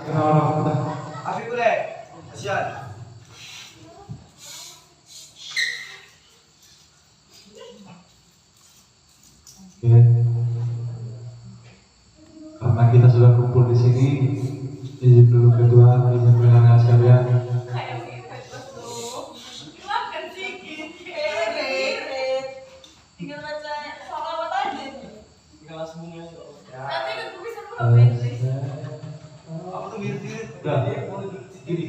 Api boleh. Kasihan. Oke. Karena kita sudah kumpul di sini, izin dulu ketua, izin pendengar sekalian. Tinggal baca sholawat aja. Tinggal langsung bunga. Nanti kan gue bisa buka Bentley. Aku tuh mirip-mirip. Udah. Mau duduk Gini.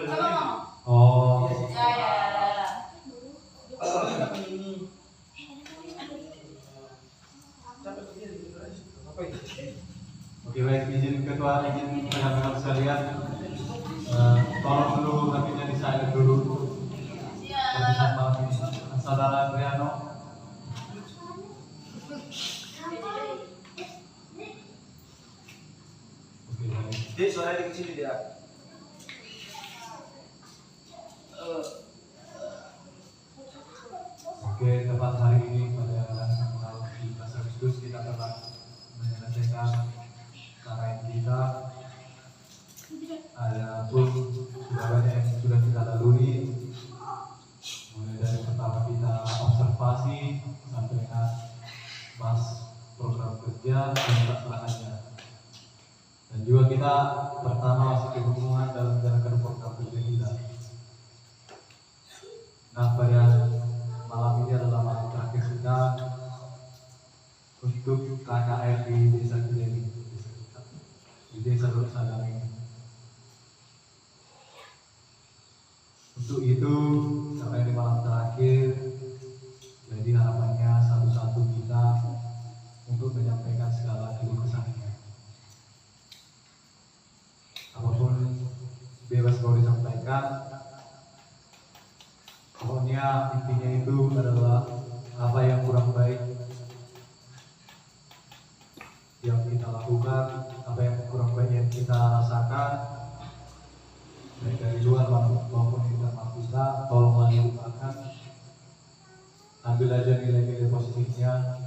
Sama mama. Oh. Ya ya. Oke, baik, izin ketua, izin pendengar sekalian. Tolong dulu kakinya di silent dulu. Bersama saudara Adriano. Oke, baik. Dia suaranya kecil dia. Oke, tepat hari ini pada tanggal 17 Agustus kita telah menyelesaikan KKN kita. Ada pun sudah banyak yang sudah kita lalui, mulai dari pertama kita observasi sampai dengan bahas program kerja dan pelaksanaannya. Dan juga kita pertama masih kebingungan dalam menjalankan program kerja kita. Nah, pada malam ini adalah malam terakhir kita untuk KKN di Desa Kideni, di Desa Lurus Sadang ini. Untuk itu, sampai di malam terakhir, jadi harapannya satu-satu kita untuk menyampaikan segala keluh kesahnya. Apapun bebas mau disampaikan. Pokoknya intinya itu adalah apa yang kurang baik yang kita lakukan, apa yang kurang baik yang kita rasakan, baik dari luar maupun di internal kita, tolonglah dilupakan. Ambil aja nilai-nilai positifnya.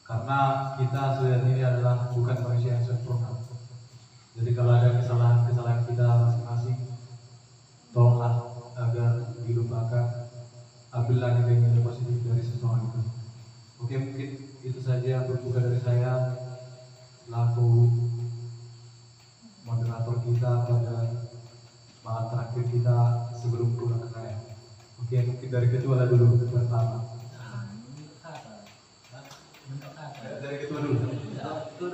Karena kita sudah ini adalah bukan manusia yang sempurna. Jadi kalau ada kesalahan-kesalahan kita masing-masing, tolonglah agar dilupakan. Ambillah nilai-nilai positif dari seseorang itu. Oke, mungkin itu saja berbuka dari saya selaku moderator kita pada malam terakhir kita sebelum pulang ke KKN. Oke, mungkin dari ketua dulu pertama. Dari ketua dulu. Ketua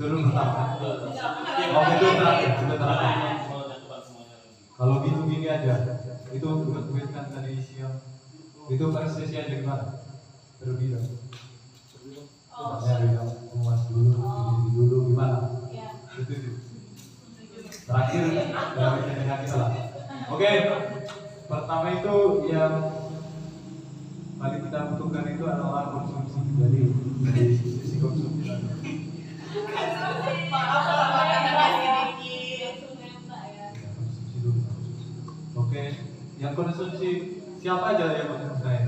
dulu pertama. Oh, ketua terakhir. Kalau gitu gini aja. Itu buat duit kan tadi siang. Itu persesian di mana? Terlebih dahulu. Dari Mas dulu, dulu gimana? Itu. Terakhir dari pendengar kita lah. Oke, pertama itu yang paling kita butuhkan itu adalah konsumsi. Jadi dari sisi konsumsi tadi. Konsumsi dulu. Oke, yang konsumsi siapa aja yang konsumsi saya?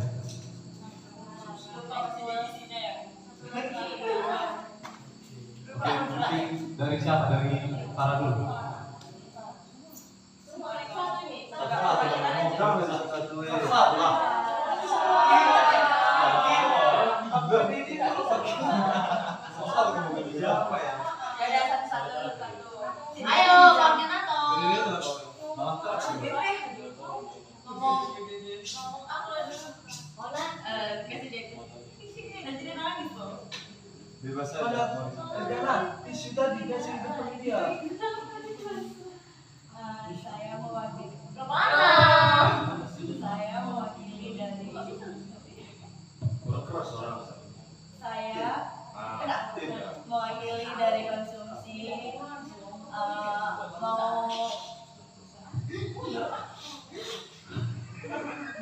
Oke, mungkin dari siapa? Dari para dulu. Ayo, koordinator. Ngomong aku dulu. Mona, kasih dia. Nanti dia nangis loh. Bebas Jangan, saja. tisu tadi kasih depan dia. Saya mewakili. Kemana? Saya mewakili dari. Saya mewakili dari konsumsi.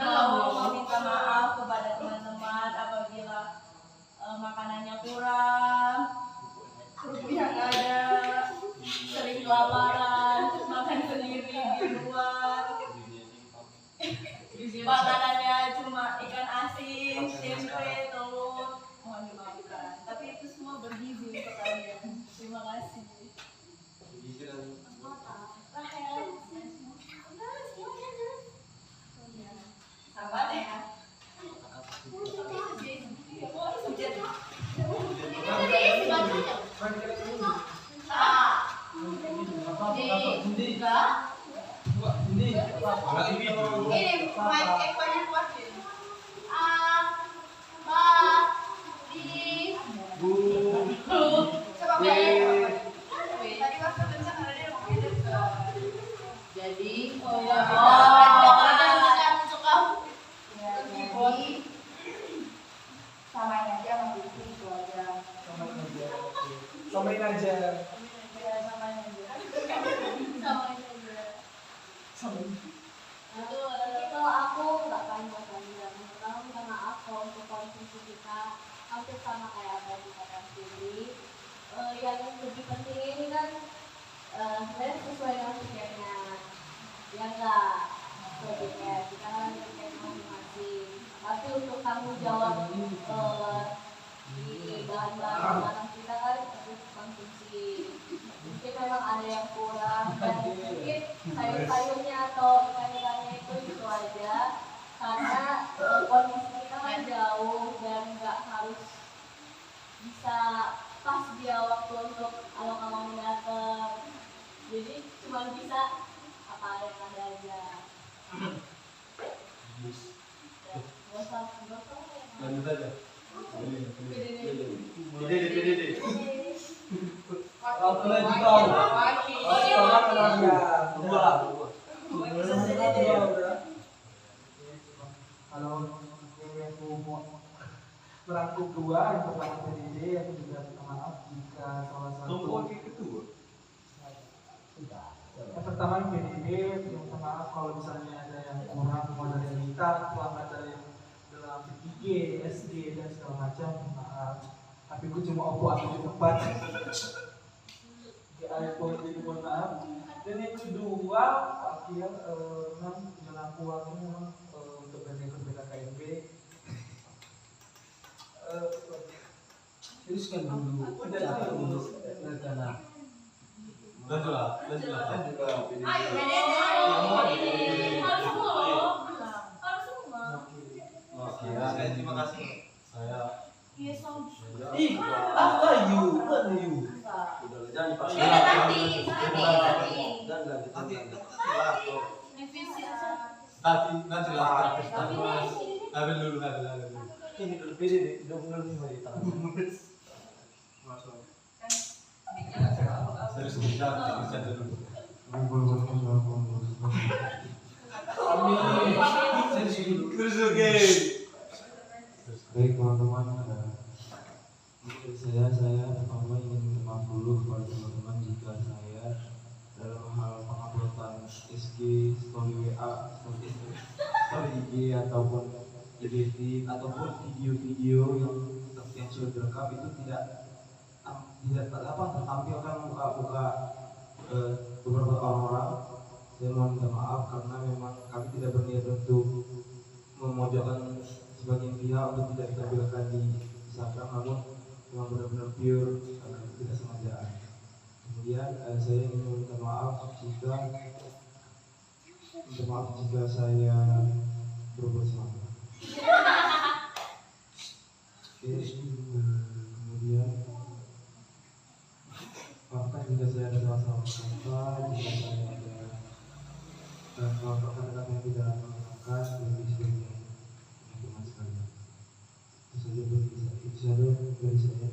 Mau minta maaf kepada teman-teman apabila makanannya kurang, makanannya cuma ikan asin, tempe, telur, mohon dimaafkan. Tapi itu semua bergizi untuk kalian. Terima kasih. Rahel, sabar ya. Jadi, samain aja sama Vivi itu aja. Samain aja. Jadi kalau aku nggak panjang panjang, pertama minta maaf kalau untuk konsumsi kita hampir sama kayak apa yang dikatakan Sendiri. Yang lebih penting ini kan sebenarnya sesuai dengan tiketnya, ya enggak sesuai tiket kita kan tiket masing-masing. Tapi untuk tanggung jawab di bahan-bahan makanan kita kan harus konsumsi. Mungkin memang ada yang kurang dan mungkin sayur-sayurnya atau ikan-ikannya itu aja karena kondisi kita kan jauh dan nggak harus bisa pas dia waktu untuk kalau kamu datang, jadi cuma bisa apa yang ada aja. Lanjut aja. Dede. Aku lagi tahu. Dua. Kalau ini aku mau merangkum dua, yang pertama PDD, aku juga minta maaf jika salah satu. Yang pertama PDD, minta maaf kalau misalnya ada yang kurang, mau dari kita, selamat dari dalam PTG, SD dan segala macam. Maaf, tapi aku cuma aku di tempat. Aku jadi mohon maaf. Dan yang kedua, akhir memang dengan aku memang untuk ikut BKKMB. Teruskan dulu. Lanjut. Terima kasih. Iya, Som. Ih, apa you? Jangan dipaksa. Nanti. Nanti lah. Ambil dulu. Ini dulu PDD, 25 di tangan. Serius bisa dulu. Terus oke. Baik teman-teman, saya pertama ingin minta maaf dulu kepada teman-teman jika saya dalam hal penguploadan SG, story WA, story IG ataupun editing ataupun video-video yang sudah direkam itu tidak tertampilkan muka-muka beberapa orang. Saya mohon minta maaf karena memang kami tidak berniat untuk memojokkan sebagian pihak untuk tidak ditampilkan di Instagram, namun memang benar-benar pure karena tidak sengajaan. Kemudian saya ingin meminta maaf jika saya berbuat salah. Kemudian maafkan jika saya ada salah-salah kata, jika saya ada kata-kata yang tidak menyenangkan lebih sebagainya. Teman sekalian, itu saja dari saya.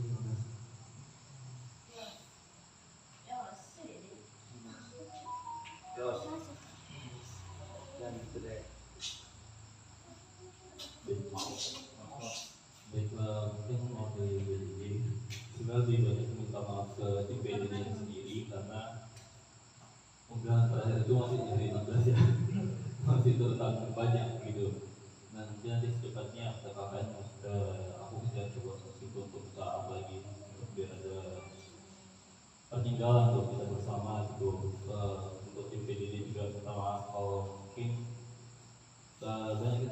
Terima kasih. Mungkin mau dari BDD sebenarnya banyak minta maaf ke tim BDD sendiri karena unggahan terakhir itu masih dari 16 ya masih tertanggung banyak gitu. Nanti secepatnya KKN aku bisa coba meskipun untuk usaha apa lagi biar ada peninggalan untuk kita bersama gitu. Untuk tim BDD juga minta maaf kalau mungkin banyak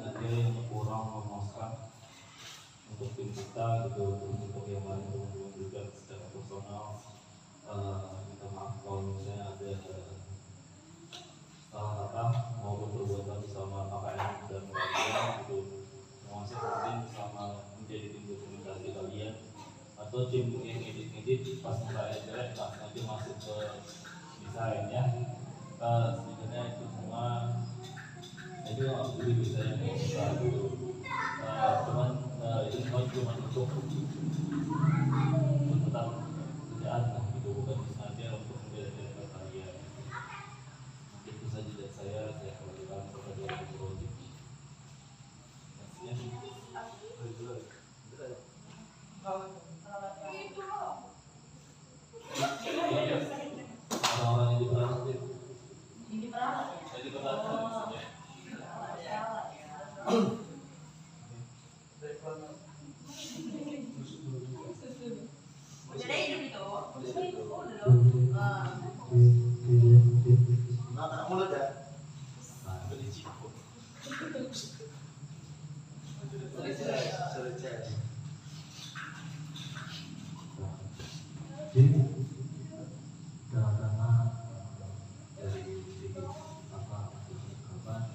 saya jelek langsung aja masuk ke desain ya. Sebenarnya itu semua saya juga nggak peduli bisa yang besar gitu. Cuman itu semua cuma untuk tuntutan kerjaan lah gitu, bukan sengaja untuk membela-bela kalian. Itu saja dari saya kembalikan kepada Guru Tiki. Ya. Orang-orang yang diperawat itu. Ini perawat ya? Saya diperawat saja. Perawat ya. Udah hidup itu? Udah dong. Nah, mulut ya. Nah, itu di Ciko. Selesai. Jadi karena dari segi apa kurang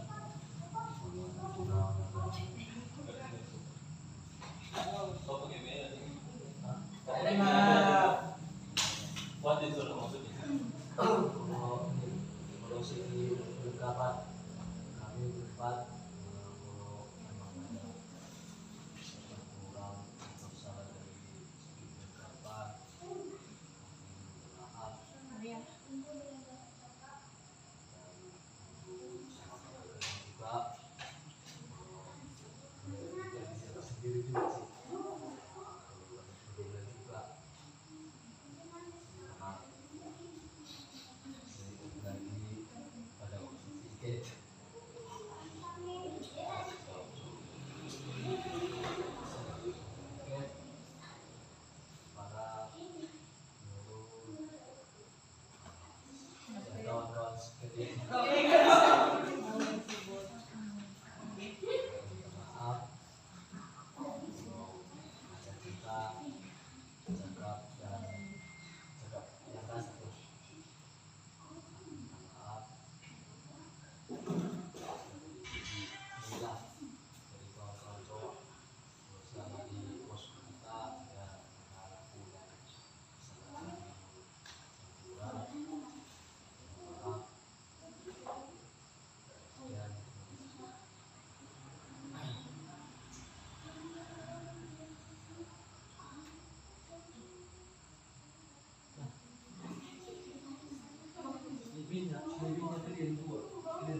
What is your maksudnya? Kalau segi beberapa kami berempat kalau memang ada kurang atau salah dari segi beberapa maaf Iya. juga dari saya sendiri juga sih berbeda juga lagi pada sedikit para kawan-kawan sekalian maaf ada kita cakap dan cakap yang keras itu maaf inilah dari kawan-kawan cowok selama di pos kita ya aku dan kesalahan kurang maaf dan selebihnya tadi yang dua ini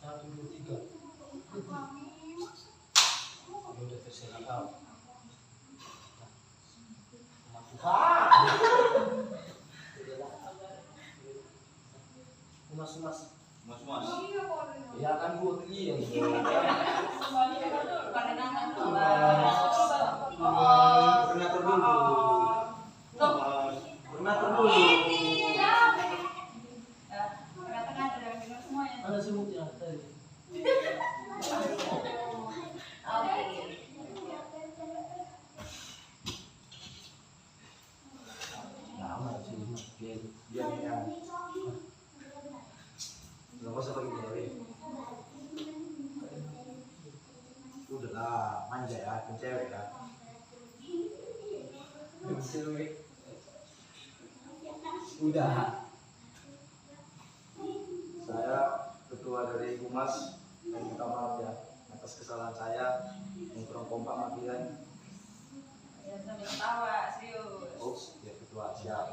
1, 2, 3 ini udah terserah kau mas Mas. ya kan gua iya Pandangan tuh. koordinator dulu koordinator dulu Tengah-tengah ada yang dengar semuanya. ada semutnya tadi Oke. lama sih dia ya nggak usah pakai jari udahlah manja ya kan cewek ya cewek udah saya ketua dari Humas yang minta maaf ya atas kesalahan saya yang kurang kompak sama kalian. Ya sambil ketawa, serius. Oops, ya ketua siap.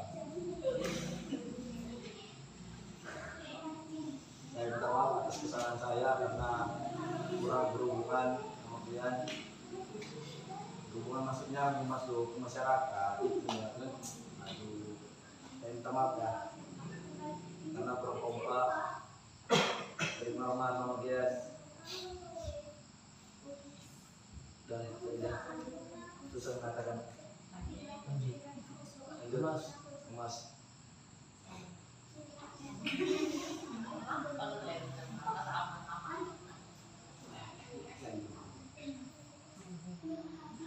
Saya minta maaf atas kesalahan saya karena kurang berhubungan sama kalian. Berhubungan maksudnya masuk ke masyarakat itu ya. Aduh, saya minta maaf ya karena kurang kompak. Terima hormat sama kalian. Dan ya, susah mengatakan. Lanjut mas.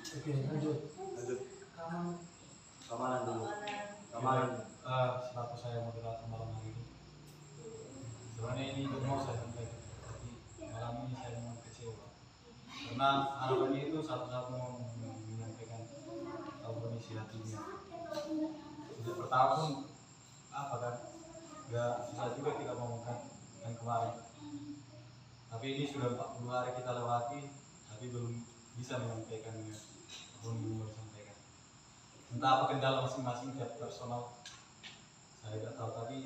Oke, lanjut. Keamanan dulu. Keamanan. Selaku saya moderator malam hari ini, sebenarnya ini itu mau saya sampaikan, tapi malam ini saya memang kecewa karena harapannya itu satu-satu mau menyampaikan kondisi hatinya. sejak pertama pun apa kan, nggak susah juga kita ngomongkan yang kemarin. Tapi ini sudah 40 hari kita lewati, tapi belum bisa menyampaikannya apa yang mau disampaikan. Entah apa kendala masing-masing tiap personal, saya tidak tahu. Tapi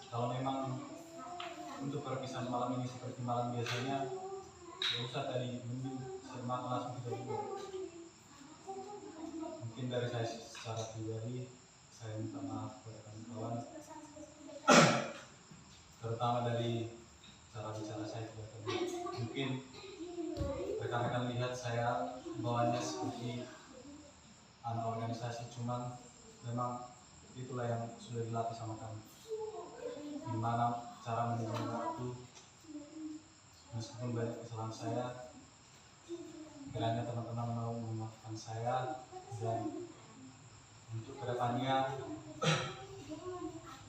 kalau memang untuk perpisahan malam ini seperti malam biasanya, ya usah tadi, mending semakin langsung kita juga. Mungkin dari saya secara pribadi, saya minta maaf kepada kawan-kawan, terutama dari cara bicara saya juga tadi. Mungkin rekan-rekan lihat saya bawanya seperti anak organisasi, cuman memang itulah yang sudah dilatih sama kami, gimana cara manajemen waktu. Meskipun banyak kesalahan saya, kiranya teman-teman mau memaafkan saya, dan untuk kedepannya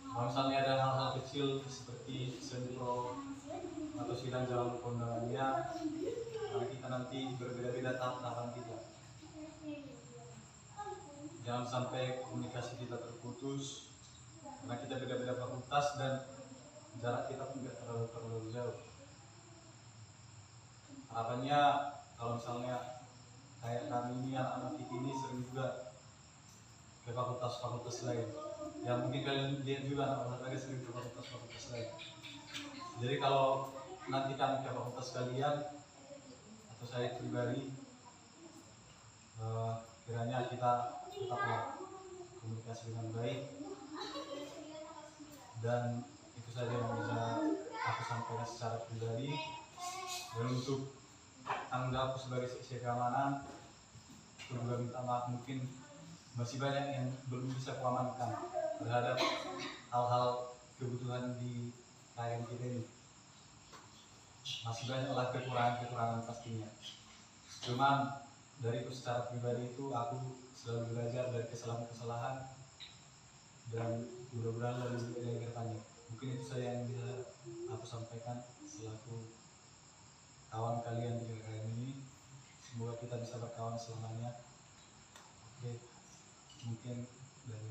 kalau misalnya ada hal-hal kecil seperti sentro atau sidang jalan kondangannya, karena kita nanti berbeda-beda tahapan kita, jangan sampai komunikasi kita terputus karena kita beda-beda fakultas dan jarak kita pun tidak terlalu jauh. Harapannya kalau misalnya kayak kami ini, anak-anak ini sering juga ke fakultas-fakultas lain. Ya mungkin kalian lihat juga anak-anak lagi sering ke fakultas-fakultas lain. Jadi kalau nanti kami ke fakultas kalian atau saya pribadi, kiranya kita tetaplah komunikasi dengan baik. Dan itu saja yang bisa aku sampaikan secara pribadi. Dan untuk tanggung jawab sebagai seksi keamanan, aku juga minta maaf, mungkin masih banyak yang belum bisa kuamankan terhadap hal-hal kebutuhan di klien kita ini. Masih banyaklah kekurangan-kekurangan pastinya. Cuman dariku secara pribadi itu aku selalu belajar dari kesalahan-kesalahan dan mudah-mudahan lebih dari kedepannya. Mungkin itu saja yang bisa aku sampaikan selaku kawan kalian di KKN ini. Semoga kita bisa berkawan selamanya. Oke, mungkin dari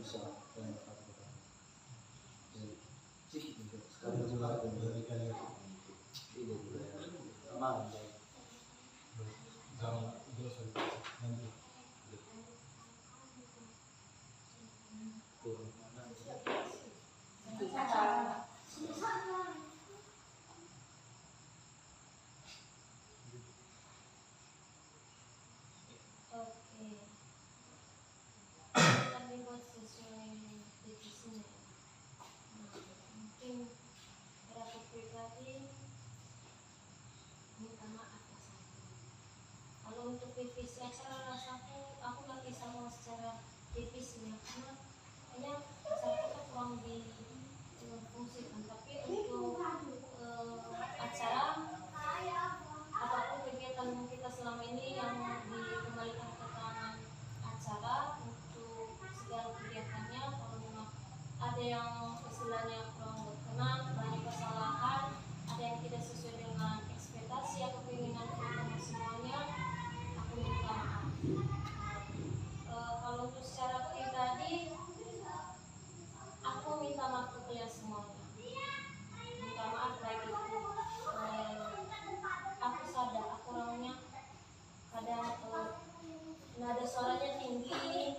saya. Sekali juga dari kalian. Jangan itu nanti. Tapi buat sesuai divisinya, mungkin aku pribadi minta maaf lah satu. Kalau untuk divisi acara rasaku, aku nggak bisa mau secara divisinya karena hanya acara kita kurang difungsikan. Tapi untuk acara ataupun kegiatan kita selama ini yang dikembalikan ke tangan acara untuk segala kegiatannya, kalau memang ada yang istilahnya kurang berkenan, banyak kesalahan, ada yang tidak sesuai dengan ekspektasi atau keinginan teman-teman semuanya, aku minta maaf. Kalau untuk secara pribadi, aku minta maaf ke kalian semuanya. Minta maaf baik itu aku sadar aku orangnya kadang nada suaranya tinggi,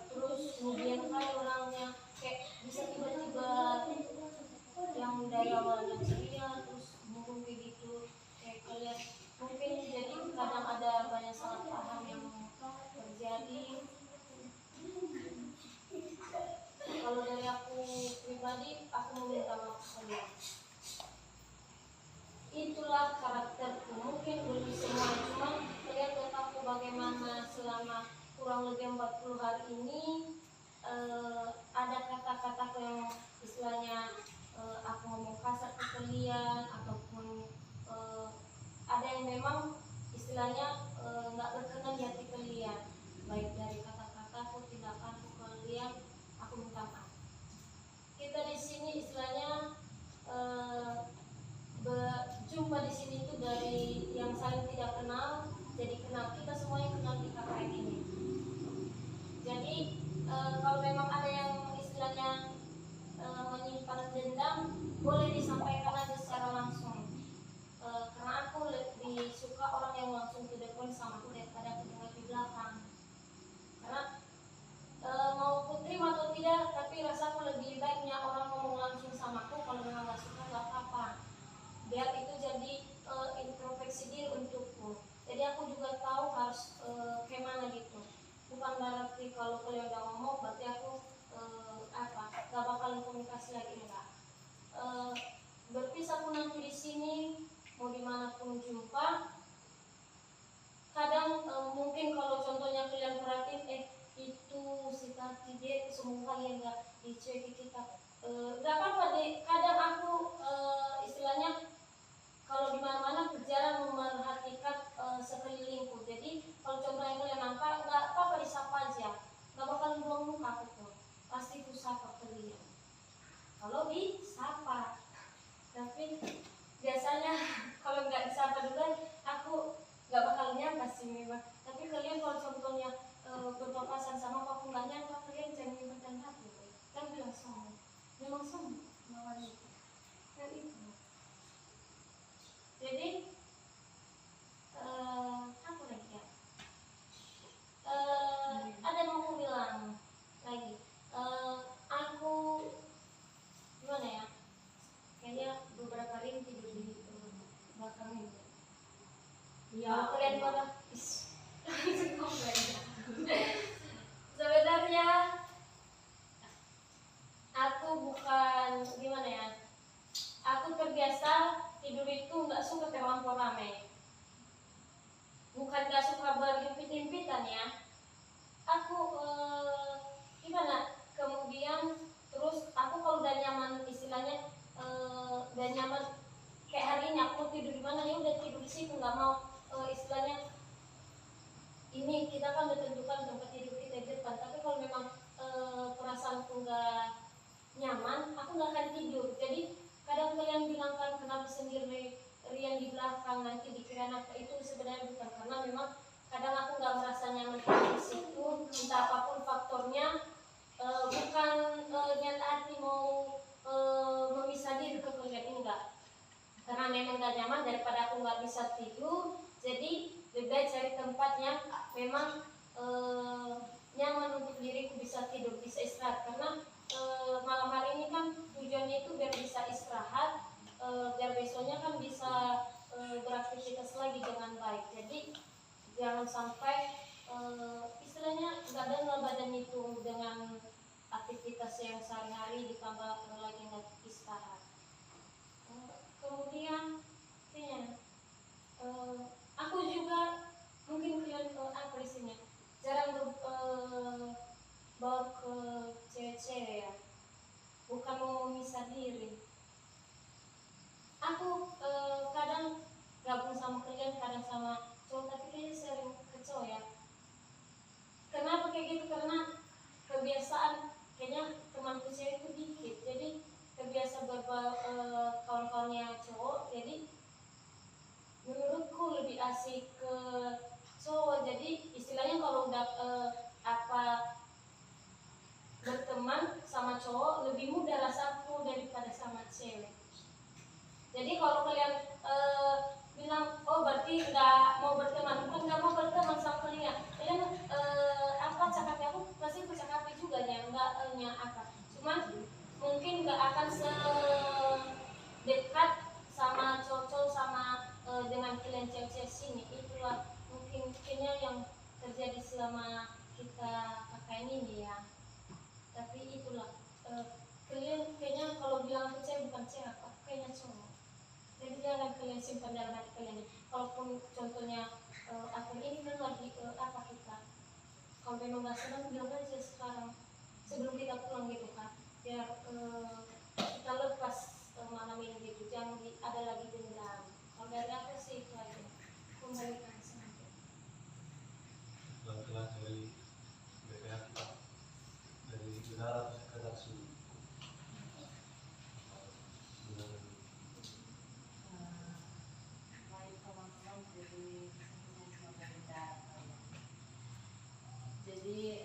terus kemudian kali orangnya kayak bisa tiba-tiba yang dari awalnya ceria terus mungkin begitu kayak kalian mungkin, jadi kadang ada banyak salah paham yang terjadi. Kalau dari aku pribadi, aku meminta maaf kalian. Itulah karakterku, mungkin belum semua, cuma kalian lihat aku bagaimana selama kurang lebih 40 hari ini. Ada kata-kata yang istilahnya aku ngomong kasar ke kalian, ataupun ada yang memang istilahnya nggak berkenan di hati kalian, baik dari kata-kataku, tindakanku ke kalian, aku minta maaf. Kita di sini istilahnya berjumpa di sini itu dari yang saling tidak kenal jadi kenal. dicuekin kita. Gak apa-apa deh, kadang aku istilahnya kalau di mana-mana jarang memerhatikan sekelilingku. Jadi kalau coba yang kalian nampak, gak apa-apa disapa aja, gak bakal buang muka aku tuh, pasti ku sapa kalian. Kalau disapa, tapi biasanya kalau nggak disapa duluan, aku nggak bakal nyangka sih memang. Tapi kalian kalau contohnya berpapasan sama aku nggak nyangka, kalian jangan nyimpen hati, kan bilang sombong, memang sombong melawan itu, kan itu. Jadi apa lagi ya? Ada yang mau aku bilang lagi. Aku gimana ya? Kayaknya beberapa hari tidur di belakang ini. Ya, kalian pada sebenarnya aku bukan gimana ya? Aku terbiasa tidur itu nggak suka terlampau ramai. Bukan nggak suka berhimpit-himpitan ya. Aku gimana? Kemudian terus aku kalau udah nyaman, istilahnya udah nyaman kayak hari ini aku mau tidur di mana, ya udah tidur di situ, nggak mau istilahnya ini kita kan udah tentukan tempat tidur kita di depan. Tapi kalau memang perasaanku nggak nyaman, aku nggak akan tidur. Jadi kadang kalian bilang kan kenapa sendiri Rian di belakang, nanti dikira apa, itu sebenarnya bukan, karena memang kadang aku nggak merasa nyaman di situ, entah apapun faktornya. Bukan niat hati mau memisah diri ke kalian, enggak, karena memang gak nyaman, daripada aku nggak bisa tidur, jadi lebih baik cari tempat yang memang nyaman untuk diriku bisa tidur, bisa istirahat. Karena malam hari ini kan tujuannya itu biar bisa istirahat, biar besoknya kan bisa beraktivitas lagi dengan baik. Jadi jangan sampai istilahnya nggak ada badan itu dengan aktivitas yang sehari-hari ditambah lagi nggak istirahat. Kemudian kayaknya aku juga mungkin kalian apa isinya jarang bawa ke cewek-cewek ya, bukan mau memisah diri. Aku kadang gabung sama kalian, kadang sama cowok, tapi kayaknya sering ke cowok ya. Kenapa kayak gitu? Karena kebiasaan, kayaknya temanku cewek itu dikit, jadi terbiasa kawan-kawannya cowok, jadi menurutku lebih asik ke cowok. Jadi istilahnya kalau udah berteman sama cowok lebih mudah rasaku daripada sama cewek. Jadi kalau kalian bilang oh berarti nggak mau berteman, bukan nggak mau berteman sama kalian, cakapnya aku pasti aku cakapi juga ya, enggak apa, cuman mungkin nggak akan sedekat sama cowok sama dengan kalian cewek-cewek sini. Itulah mungkinnya yang terjadi selama kita KKN ini ya. Tapi itulah kalian kayaknya kalau bilang aku cewek, bukan cewek, aku kayaknya cowok. Jadi jangan kalian simpan dalam hati kalian. Kalaupun contohnya akun ini kan lagi apa kita, kalau memang nggak senang bilang aja sekarang sebelum kita pulang gitu kan, biar kita lepas malam ini gitu, jangan ada lagi dendam. Kalau dari aku sih itu aja, kembalikan saja. Telah dari BPH kita dari udara atau sekedar suhu. Baik teman-teman, jadi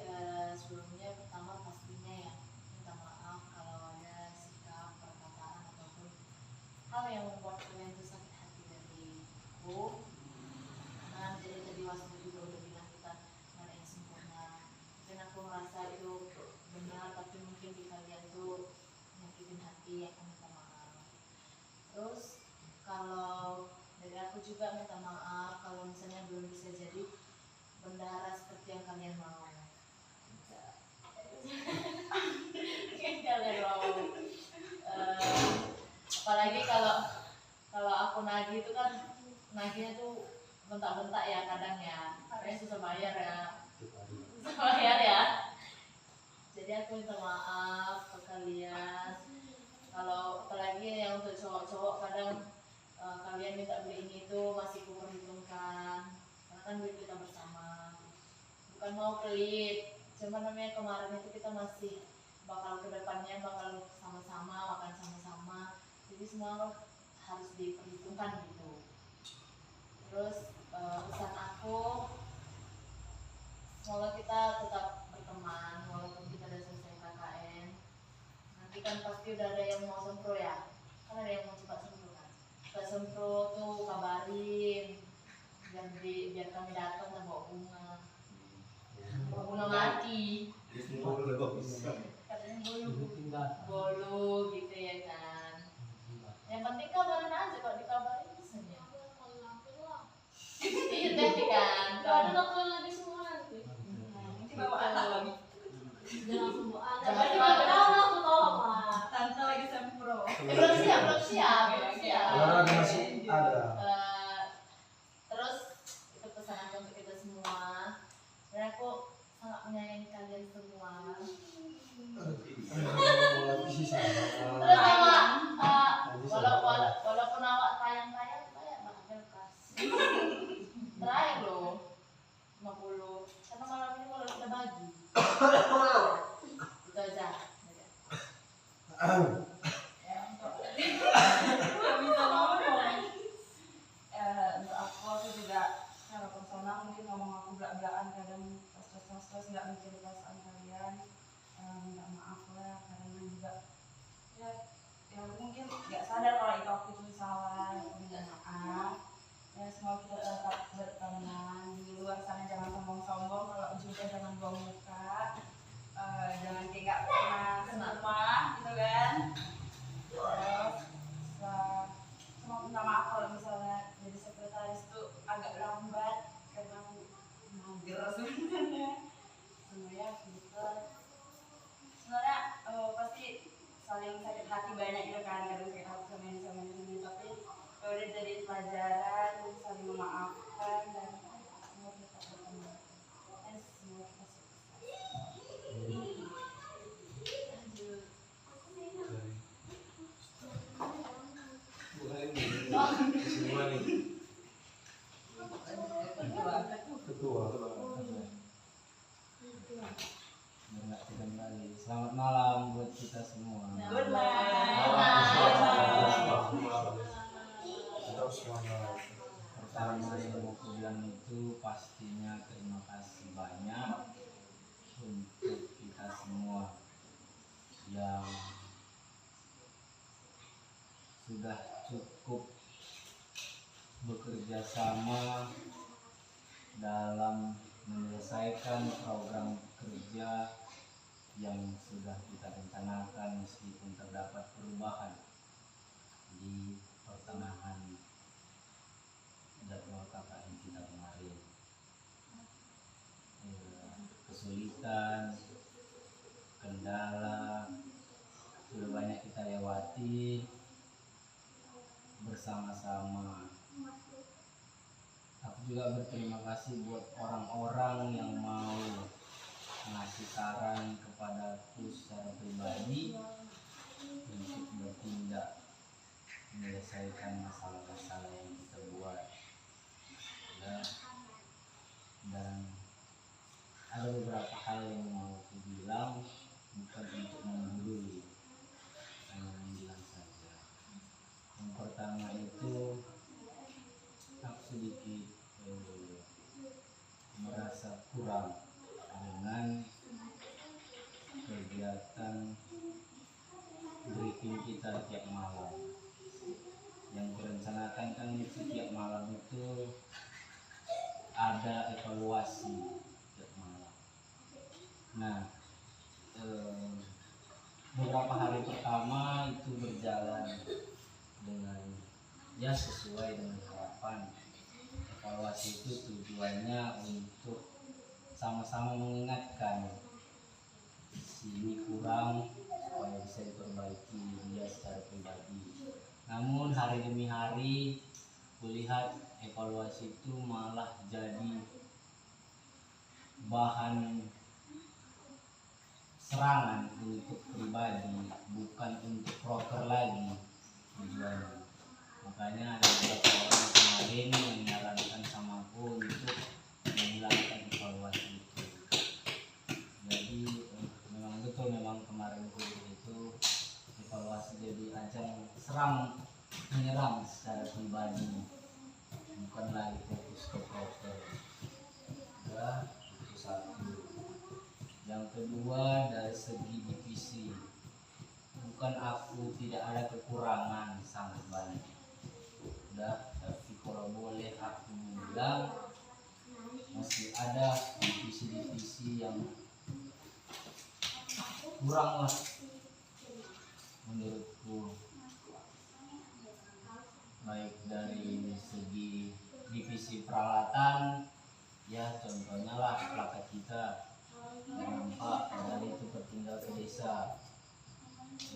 sebelumnya pertama pastinya ya minta maaf kalau ada sikap, perkataan ataupun hal yang membuat kalian itu sakit hati dariku. Nah, jadi tadi Wasmu juga udah bilang kita nggak ada yang sempurna, dan aku merasa itu benar, tapi mungkin di kalian tuh nyakitin hati, aku minta maaf. Terus kalau dari aku juga minta maaf kalau misalnya belum bisa jadi bendahara seperti yang kalian mau. Kalian mau. Apalagi kalau aku nagih itu kan nagihnya tuh bentak-bentak ya kadang ya, kayaknya susah bayar ya. Susah bayar ya. Jadi aku minta maaf ke alias kalau apalagi yang untuk cowok-cowok kadang kalian minta beli ini itu masih kuperhitungkan karena kan duit kita bersama, bukan mau pelit, cuma namanya kemarin itu kita masih bakal kedepannya bakal sama-sama makan sama-sama, jadi semua harus diperhitungkan gitu. Terus pesan aku, semoga kita tetap berteman walaupun kita udah selesai KKN. Nanti kan pasti udah ada yang mau sempro ya, kan ada yang mau cepat sempro kan. Cepat sempro tuh kabarin, biar kami datang dan bawa bunga. Bawa bunga mati. Katanya bolu gitu ya kan. Yang penting kabarin aja, kalau dikabarin bisa ya. Iya tadi kan. Kalau ada waktu lagi semua nanti. Nanti bawa anak lagi. Jangan semua ada. Jangan Tapi kalau tahu aku tolong lah. Tante lagi sempro. Belum siap. Olahraga masih ada. Terus itu pesan aku untuk kita semua. Dan aku sangat menyayangi kalian semua. Terus sama walaupun awak tayang-tayang kayak bakal kas. Terakhir loh 50. Karena malam ini kalau kita bagi. Itu aja. Ya, nggak bisa ngomong. Untuk aku juga secara personal mungkin ngomong aku belak-belakan kadang tos nggak mikir perasaan kalian. Minta maaf lah karena juga ya mungkin nggak sadar kalau itu aku itu salah, aku minta maaf. Ya semoga kita tetap berteman di luar sana, jangan sombong-sombong, kalau juga jangan buang muka, jangan kayak nggak pernah senama gitu kan. Terus semua minta maaf kalau misalnya jadi sekretaris tuh agak lambat karena aku mager sebenarnya. Sebenarnya gitu. Sebenarnya pasti saling sakit hati banyak gitu kan, kadang sakit hati sama ini, tapi udah jadi pelajaran, saling memaafkan dan semua kita berteman. Dan semua kita sukses. Semua nih. Ketua. Selamat malam buat kita semua. Good Pertama yang mau aku bilang itu pastinya terima kasih banyak untuk kita semua yang sudah cukup bekerja sama dalam menyelesaikan program kerja yang sudah kita rencanakan, meskipun terdapat perubahan di pertengahan jadwal KKN kita kemarin. Kesulitan, kendala sudah banyak kita lewati bersama-sama. Aku juga berterima kasih buat orang-orang yang mau ngasih saran kepadaku secara pribadi untuk bertindak menyelesaikan masalah-masalah yang kita buat. Dan ada beberapa hal yang mau aku bilang, bukan untuk menggurui, hanya bilang saja. Yang pertama itu aku sedikit merasa kurang dengan kegiatan briefing kita tiap malam. Yang direncanakan kan setiap malam itu ada evaluasi tiap malam. Nah, beberapa hari pertama itu berjalan dengan ya sesuai dengan harapan. Evaluasi itu tujuannya untuk sama-sama mengingatkan sini kurang supaya bisa diperbaiki dia secara pribadi. Namun hari demi hari kulihat evaluasi itu malah jadi bahan serangan untuk pribadi, bukan untuk proker lagi tujuannya. Makanya ada beberapa orang kemarin yang menyarankan sama aku untuk menghilangkan evaluasi itu. Jadi memang betul, memang kemarin itu evaluasi jadi ajang serang menyerang secara pribadi, bukan lagi fokus ke proker. Ya, itu satu. Yang kedua, dari segi divisi, bukan aku tidak ada kekurangan, sangat banyak. Tapi kalau boleh aku bilang masih ada divisi-divisi yang kurang lah menurutku, baik dari segi divisi peralatan, ya contohnya lah plakat kita nampak dari itu tertinggal ke desa,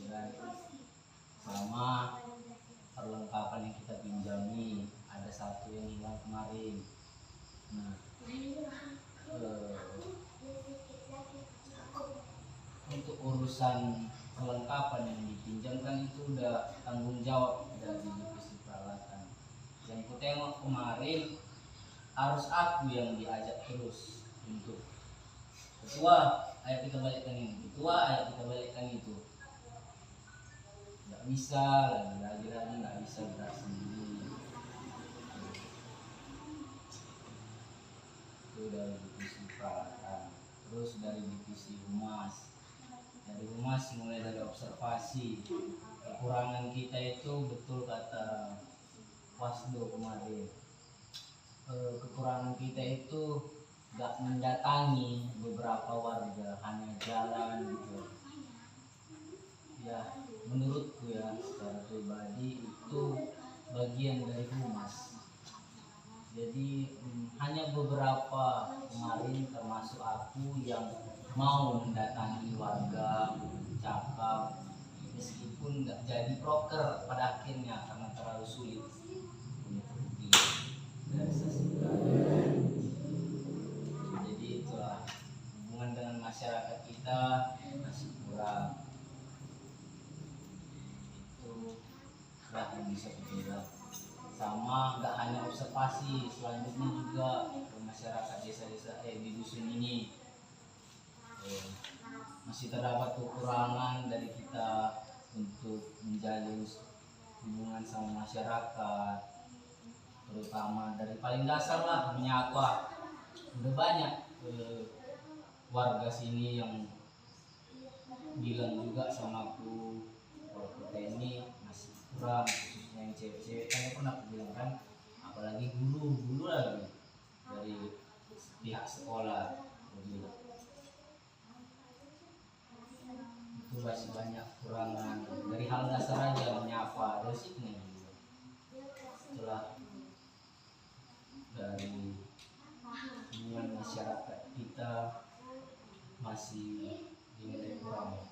dan sama perlengkapan yang kita pinjami ada satu yang hilang kemarin. Nah, untuk urusan perlengkapan yang dipinjamkan itu udah tanggung jawab dari divisi peralatan. Yang ku tengok kemarin harus aku yang diajak terus untuk ketua, ayo kita balikkan ini, ketua, ayo kita balikkan itu. Nggak bisa lagi nggak bisa gerak sendiri. Itu dari divisi peralatan. Terus dari divisi humas, mulai dari observasi kekurangan kita itu, betul kata Wasdo kemarin, kekurangan kita itu nggak mendatangi beberapa warga, hanya jalan gitu. Ya menurutku ya secara pribadi itu bagian dari humas. Jadi hanya beberapa kemarin termasuk aku yang mau mendatangi warga, cakap, meskipun nggak jadi proker pada akhirnya karena terlalu sulit mengikuti realisasikan. Jadi itulah hubungan dengan masyarakat kita masih kurang. Itu lah yang bisa kita. Sama nggak hanya observasi, selanjutnya juga ke masyarakat desa-desa di dusun ini masih terdapat kekurangan dari kita untuk menjalin hubungan sama masyarakat, terutama dari paling dasar lah, menyapa. Udah banyak warga sini yang bilang juga sama aku kalau kita ini masih kurang, khususnya yang cewek-cewek. Kan pernah aku bilang kan, apalagi guru lagi dari pihak sekolah begitu. Itu masih banyak kurangan dari hal dasar aja, menyapa, resipnya juga. Itulah dari hubungan masyarakat kita masih dinilai kurang.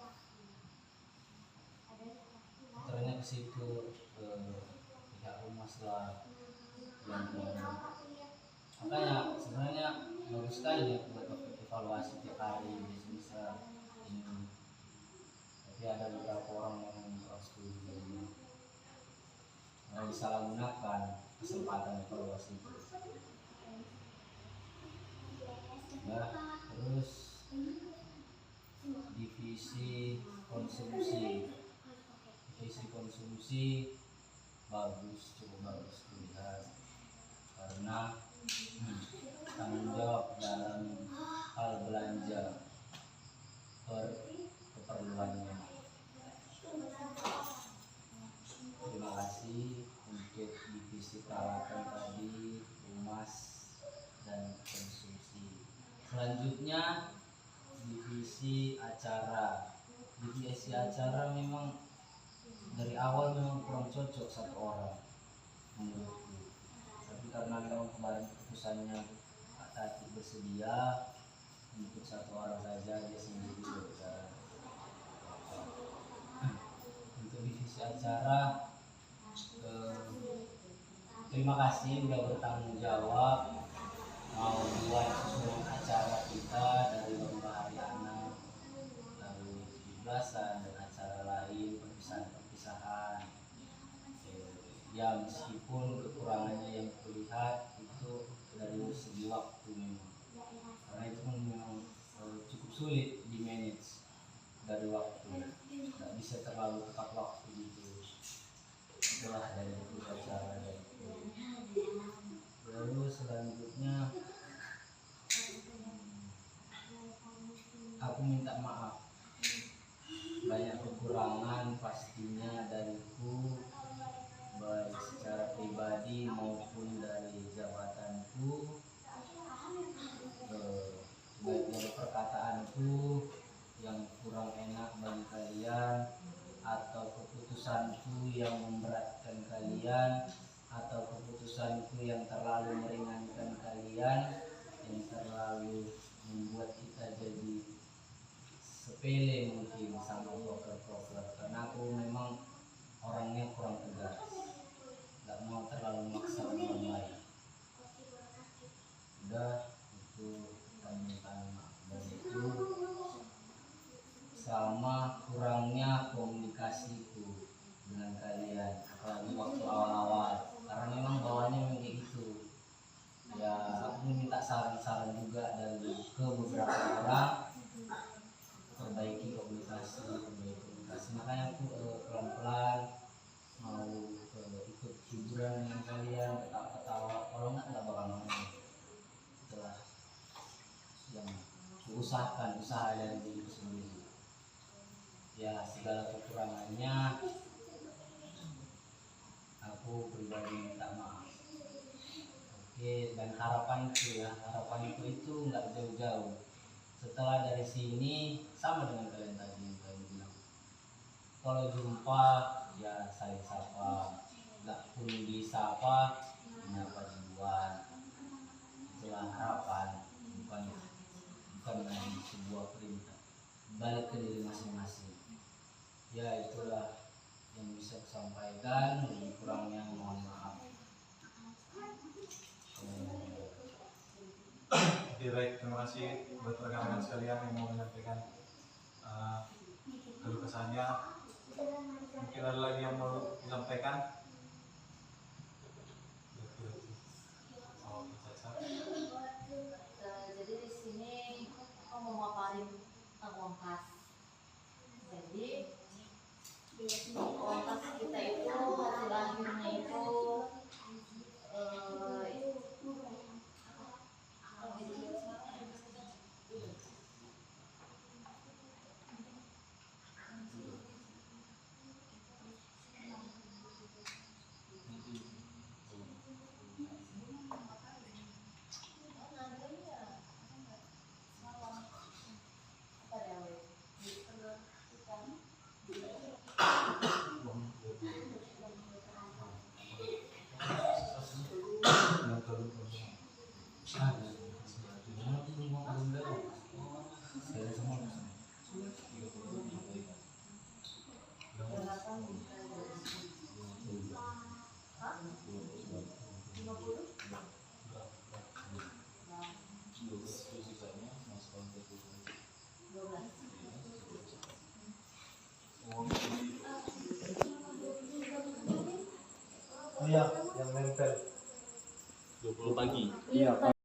Ternyata ke situ pihak humas lah yang makanya sebenarnya bagus sekali buat evaluasi tiap hari bisa ini. Tapi ada beberapa orang yang kurang setuju dan disalahgunakan kesempatan evaluasi itu. Nah, terus divisi konsumsi bagus, cukup bagus dilihat karena tanggung jawab dalam hal belanja per keperluannya. Terima kasih untuk divisi peralatan tadi, humas dan konsumsi. Selanjutnya divisi acara. Divisi acara memang dari awal memang kurang cocok satu orang menurutku. Tapi karena memang kemarin keputusannya Pak Tati bersedia untuk satu orang saja, dia sendiri berbicara. Untuk divisi acara, terima kasih sudah bertanggung jawab mau buat susunan acara kita dari lomba Haryana, sulit di manage dari waktu, nggak bisa terlalu tepat waktu gitu. Itulah dari upacara dari lalu selanjutnya aku minta maaf banyak kekurangan pastinya dariku, baik secara pribadi maupun dari jabatanku, baik dari perkataanku yang kurang enak bagi kalian, atau keputusanku yang memberatkan kalian, atau keputusanku yang terlalu meringankan kalian, yang terlalu membuat kita jadi sepele mungkin sama broker-broker, karena aku memang orangnya kurang tegas, nggak mau terlalu maksa orang lain. Udah itu permintaan maaf dari itu, sama kurangnya komunikasiku dengan kalian, apalagi waktu awal-awal, karena memang bawahnya memang kayak gitu ya. Aku minta saran-saran juga dari ke beberapa orang, perbaiki komunikasi, makanya aku pelan-pelan mau ikut hiburan dengan kalian, ketawa-ketawa, kalau nggak bakal mau. Itulah yang usahakan, usaha dari diriku sendiri ya. Segala kekurangannya aku pribadi minta maaf. Oke, dan harapanku itu nggak jauh-jauh. Setelah dari sini sama dengan kalian tadi yang kalian bilang, kalau jumpa ya saling sapa, nggak pun disapa menyapa duluan. Itulah harapan, bukan hanya sebuah perintah, balik ke diri masing-masing ya. Itulah yang bisa aku sampaikan, lebih kurangnya mohon maaf. Oke, baik, terima kasih buat rekan-rekan sekalian yang mau menyampaikan keluh kesahnya. Mungkin ada lagi yang mau disampaikan? Jadi di sini aku mau memaparin tentang uang kas. Jadi uang kas kita itu hasil akhirnya itu Oh iya, yang nempel 20 pagi. iya.